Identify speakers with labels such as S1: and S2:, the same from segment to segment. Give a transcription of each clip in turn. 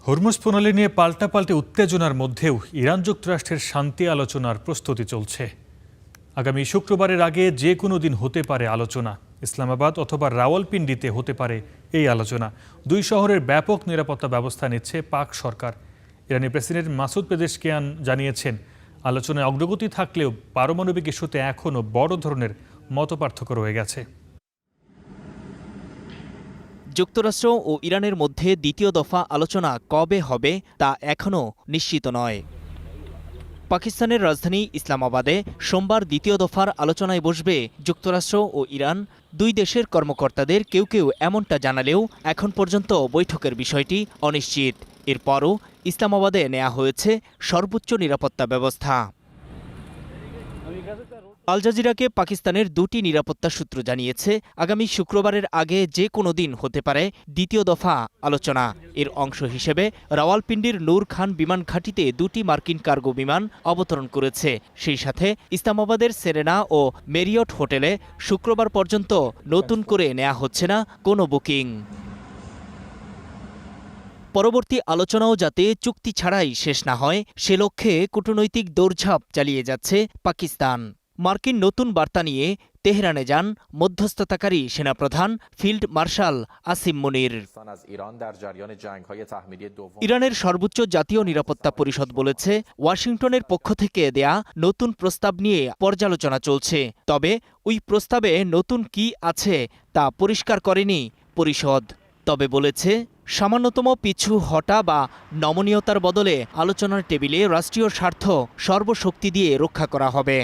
S1: Hormuz প্রণালী নিয়ে পাল্টাপাল্টি উত্তেজনার মধ্যেও ইরান যুক্তরাষ্ট্রের শান্তি আলোচনার প্রস্তুতি চলছে। আগামী শুক্রবারের আগে যে কোনো দিন হতে পারে আলোচনা। ইসলামাবাদ অথবা রাওয়ালপিন্ডিতে হতে পারে এই আলোচনা। দুই শহরের ব্যাপক নিরাপত্তা ব্যবস্থা নিচ্ছে পাক সরকার। ইরানি প্রেসিডেন্ট মাসুদ পেজেশকিয়ান জানিয়েছেন, আলোচনায় অগ্রগতি থাকলেও পারমাণবিক ইস্যুতে এখনও বড় ধরনের মতপার্থক্য রয়ে গেছে।
S2: যুক্তরাষ্ট্র ও ইরানের মধ্যে দ্বিতীয় দফা আলোচনা কবে হবে তা এখনও নিশ্চিত নয়। পাকিস্তানের রাজধানী ইসলামাবাদে সোমবার দ্বিতীয় দফার আলোচনায় বসবে যুক্তরাষ্ট্র ও ইরান। দুই দেশের কর্মকর্তাদের কেউ কেউ এমনটা জানালেও এখন পর্যন্ত বৈঠকের বিষয়টি অনিশ্চিত। এরপরও ইসলামাবাদে নেওয়া হয়েছে সর্বোচ্চ নিরাপত্তা ব্যবস্থা। আল জাজিরাকে পাকিস্তানের দুটি নিরাপত্তা সূত্র জানিয়েছে, আগামী শুক্রবারের আগে যে কোনো দিন হতে পারে দ্বিতীয় দফা আলোচনা। এর অংশ হিসেবে রাওয়ালপিন্ডির নূর খান বিমান ঘাঁটিতে দুটি মার্কিন কার্গো বিমান অবতরণ করেছে। সেই সাথে ইসলামাবাদের সেরেনা ও মেরিয়ট হোটেলে শুক্রবার পর্যন্ত নতুন করে নেওয়া হচ্ছে না কোনো বুকিং। পরবর্তী আলোচনাও যাতে চুক্তি ছাড়াই শেষ না হয়, সে লক্ষ্যে কূটনৈতিক দৌড়ঝাঁপ চালিয়ে যাচ্ছে পাকিস্তান। মার্কিন নতুন বার্তা নিয়ে তেহরানে যান মধ্যস্থতাকারী সেনাপ্রধান ফিল্ড মার্শাল আসিম মুনির। ইরানের সর্বোচ্চ জাতীয় নিরাপত্তা পরিষদ বলেছে, ওয়াশিংটনের পক্ষ থেকে দেয়া নতুন প্রস্তাব নিয়ে পর্যালোচনা চলছে। তবে ওই প্রস্তাবে নতুন কি আছে তা পরিষ্কার করেনি পরিষদ। তবে বলেছে, সামান্যতম পিছু হটা বা নমনীয়তার বদলে আলোচনার টেবিলে রাষ্ট্রীয় স্বার্থ সর্বশক্তি দিয়ে রক্ষা করা হবে।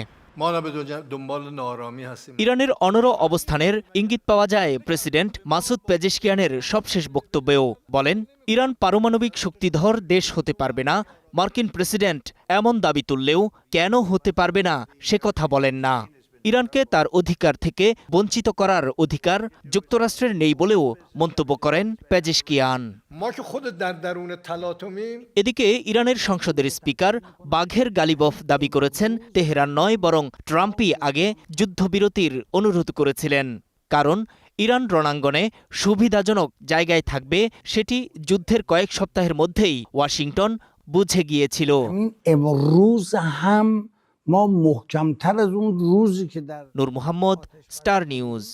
S2: ইরানের অনড় অবস্থানের ইঙ্গিত পাওয়া যায় প্রেসিডেন্ট মাসুদ পেজেশকিয়ানের সবশেষ বক্তব্যেও। বলেন, ইরান পারমাণবিক শক্তিধর দেশ হতে পারবে না। মার্কিন প্রেসিডেন্ট এমন দাবি তুললেও কেন হতে পারবে না সে কথা বলেন না। ইরানকে তার অধিকার থেকে বঞ্চিত করার অধিকার যুক্তরাষ্ট্রের নেই বলেও মন্তব্য করেন পেজেশকিয়ান। এদিকে ইরানের সংসদের স্পিকার বাঘের গালিবফ দাবি করেছেন, তেহরান নয় বরং ট্রাম্পই আগে যুদ্ধবিরতির অনুরোধ করেছিলেন। কারণ ইরান রণাঙ্গনে সুবিধাজনক জায়গায় থাকবে সেটি যুদ্ধের কয়েক সপ্তাহের মধ্যেই ওয়াশিংটন বুঝে গিয়েছিল। নূর মোহাম্মদ, স্টার নিউজ।